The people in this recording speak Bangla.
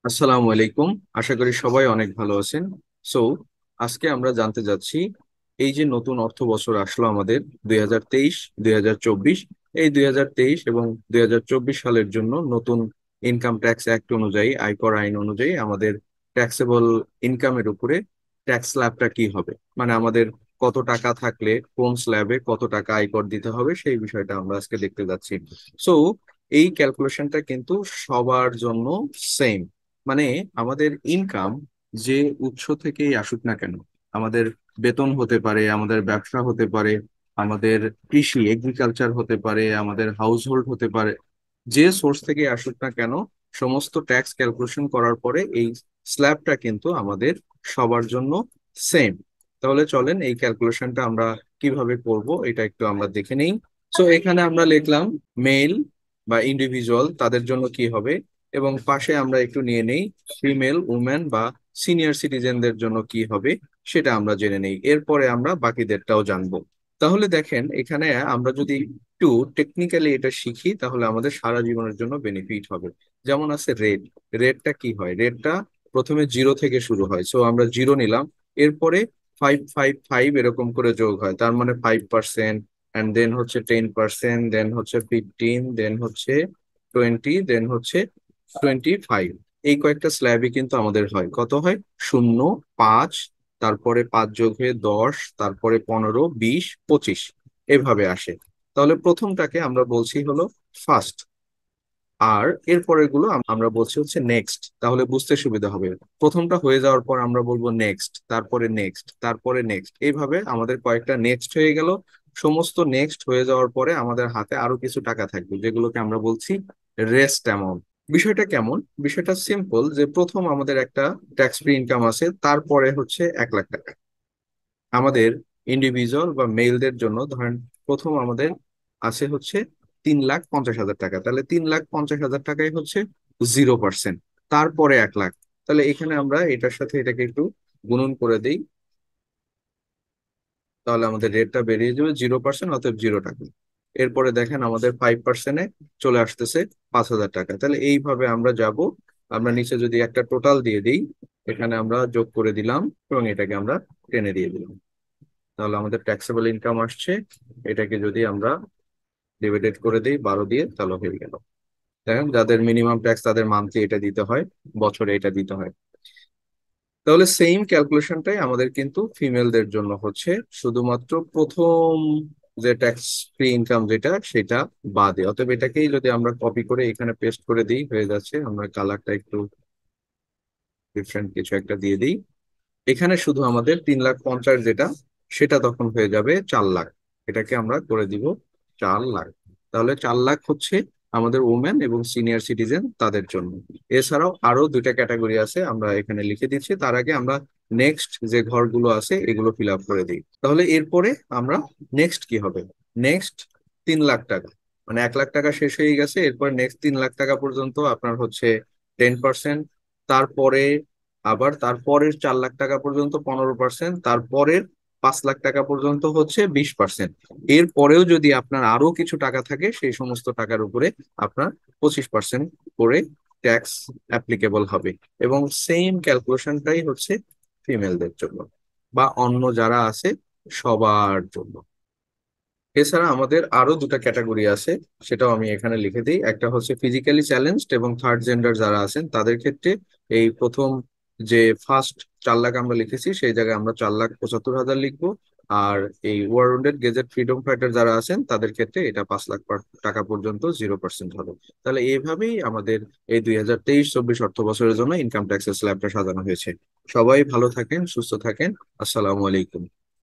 আসসালামু আলাইকুম। আশা করি সবাই অনেক ভালো আছেন। সো আজকে আমরা জানতে যাচ্ছি, এই যে নতুন অর্থ বছর আসলো আমাদের 2023 2024, এই 2023 এবং 2024 সালের জন্য নতুন ইনকাম ট্যাক্স অ্যাক্ট অনুযায়ী, আয়কর আইন অনুযায়ী আমাদের ট্যাক্সেবল ইনকামের উপরে ট্যাক্স স্ল্যাবটা কি হবে, মানে আমাদের কত টাকা থাকলে কোন স্ল্যাবে কত টাকা আয়কর দিতে হবে সেই বিষয়টা আমরা আজকে দেখতে যাচ্ছি। সো এই ক্যালকুলেশনটা কিন্তু সবার জন্য সেম, মানে আমাদের ইনকাম যে উৎস থেকেই আসুক না কেন, আমাদের বেতন হতে পারে, আমাদের ব্যবসা হতে পারে, আমাদের কৃষি এগ্রিকালচার হতে পারে, আমাদের হাউস হোল্ড হতে পারে, যে সোর্স থেকে আসুক না কেন, সমস্ত ট্যাক্স ক্যালকুলেশন করার পরে এই স্ল্যাবটা কিন্তু আমাদের সবার জন্য সেম। তাহলে চলেন এই ক্যালকুলেশনটা আমরা কিভাবে করব এটা একটু আমরা দেখে নেই। সো এখানে আমরা লিখলাম মেল বা ইন্ডিভিজুয়াল তাদের জন্য কি হবে, এবং পাশে আমরা একটু নিয়ে নেই ফিমেল উমেন বা সিনিয়র সিটিজেনদের জন্য কি হবে, সেটা আমরা জেনে নেই, এরপরে আমরা বাকিদেরটাও জানবো। তাহলে দেখেন এখানে আমরা যদি একটু টেকনিক্যালি এটা শিখি তাহলে আমাদের সারা জীবনের জন্য বেনিফিট হবে। যেমন আছে রেট। রেটটা কি হয়? রেটটা প্রথমে জিরো থেকে শুরু হয়, সো আমরা জিরো নিলাম, এরপরে 5 5 5 এরকম করে যোগ হয়, তার মানে 5%, অ্যান্ড দেন হচ্ছে 10%, দেন হচ্ছে 15, দেন হচ্ছে 20, দেন হচ্ছে 25। এই কয়েকটা স্ল্যাবই কিন্তু আমাদের হয়, কত হয়? 0, 5, তারপরে 5 যোগ হয়ে 10, তারপরে 15, 20, 25, এভাবে আসে। তাহলে প্রথমটাকে আমরা বলছি হলো ফার্স্ট, আর এরপরের গুলো আমরা বলছি হচ্ছে নেক্সট, তাহলে বুঝতে সুবিধা হবে। প্রথমটা হয়ে যাওয়ার পর আমরা বলবো নেক্সট, তারপরে নেক্সট, তারপরে নেক্সট, এইভাবে আমাদের কয়েকটা নেক্সট হয়ে গেল। সমস্ত নেক্সট হয়ে যাওয়ার পরে আমাদের হাতে আরো কিছু টাকা থাকবে, যেগুলোকে আমরা বলছি রেস্ট অ্যামাউন্ট। বিষয়টা কেমন? বিষয়টা সিম্পল, যে প্রথম আমাদের একটা ট্যাক্স ফ্রি ইনকাম আছে, তারপরে হচ্ছে 1 লাখ টাকা। আমাদের ইন্ডিভিজুয়াল বা মেলদের জন্য ধরেন প্রথম আমাদের আছে হচ্ছে 3,50,000 টাকা, তাহলে 3,50,000 টাকাই হচ্ছে 0%। তারপরে 1 লাখ, তাহলে এখানে আমরা এটার সাথে এটাকে একটু গুণন করে দিই, তাহলে আমাদের রেটটা বেরিয়ে যাবে 0%, অতএব 0 টাকা। এরপরে দেখেন আমাদের 5%-এ চলে আসতেছে 5,000 টাকা, তাহলে এইভাবে আমরা যাব। আমরা নিচে যদি একটা টোটাল দিয়ে দিই, এখানে আমরা যোগ করে দিলাম এবং এটাকে আমরা টেনে দিয়ে দিলাম, তাহলে আমাদের ট্যাক্সেবল ইনকাম আসছে। এটাকে যদি আমরা ডিভাইডেড করে দিই 12 দিয়ে, তাহলে হয়ে গেল। দেখেন যাদের মিনিমাম ট্যাক্স তাদের মান্থলি এটা দিতে হয়, বছরে এটা দিতে হয়। তাহলে সেম ক্যালকুলেশনটাই আমাদের কিন্তু ফিমেলদের জন্য হচ্ছে, শুধুমাত্র প্রথম যে ট্যাক্স ফ্রি ইনকাম যেটা সেটা বাদে। অতএব এটাকেই যদি আমরা কপি করে এখানে পেস্ট করে দিই, হয়ে যাচ্ছে। আমরা কালারটা একটু ডিফারেন্ট কিছু একটা দিয়ে দিই। এখানে শুধু আমাদের 3,50,000 যেটা, সেটা তখন হয়ে যাবে 4 লাখ। এটাকে আমরা করে দিব 4 লাখ। তাহলে 4 লাখ হচ্ছে আমাদের ওমেন এবং সিনিয়র সিটিজেন তাদের জন্য। এছাড়াও আরো দুইটা ক্যাটাগরি আছে, আমরা এখানে লিখে দিচ্ছি। তার আগে আমরা নেক্সট যে ঘরগুলো আছে এগুলো ফিল আপ করে দিই। তাহলে এরপরে আমরা নেক্সট কি হবে? নেক্সট 3 লাখ টাকা, মানে 1 লাখ টাকা শেষ হয়ে গেছে, এরপরে নেক্সট 3 লাখ টাকা পর্যন্ত আপনার হচ্ছে 10%। তারপরে আবার তারপরের 4 লাখ টাকা পর্যন্ত 15%, তারপরের 5 লাখ টাকা পর্যন্ত হচ্ছে 20%। এরপরেও যদি আপনার আরো কিছু টাকা থাকে সেই সমস্ত টাকার উপরে আপনার 25% করে ট্যাক্স অ্যাপ্লিকেবল হবে। এবং সেম ক্যালকুলেশনটাই হচ্ছে ফিমেলদের জন্য বা অন্য যারা আছে সবার জন্য। এছাড়া আমাদের আরো দুটা ক্যাটাগরি আছে, সেটাও আমি এখানে লিখে দিই। একটা হচ্ছে ফিজিক্যালি চ্যালেঞ্জড এবং থার্ড জেন্ডার যারা আছেন তাদের ক্ষেত্রে এই প্রথম যে ফার্স্ট 4 লাখ আমরা লিখেছি সেই জায়গায় আমরা 4,75,000 লিখবো। আর এই ওয়ারেন্টেড গেজেট ফ্রিডম ফাইটার যারা আছেন তাদের ক্ষেত্রে এটা 5 লাখ টাকা পর্যন্ত 0% হবে। তাহলে এইভাবেই আমাদের এই 2023-24 অর্থ বছরের জন্য ইনকাম ট্যাক্সের স্ল্যাবটা সাজানো হয়েছে। সবাই ভালো থাকেন, সুস্থ থাকেন। আসসালামু আলাইকুম।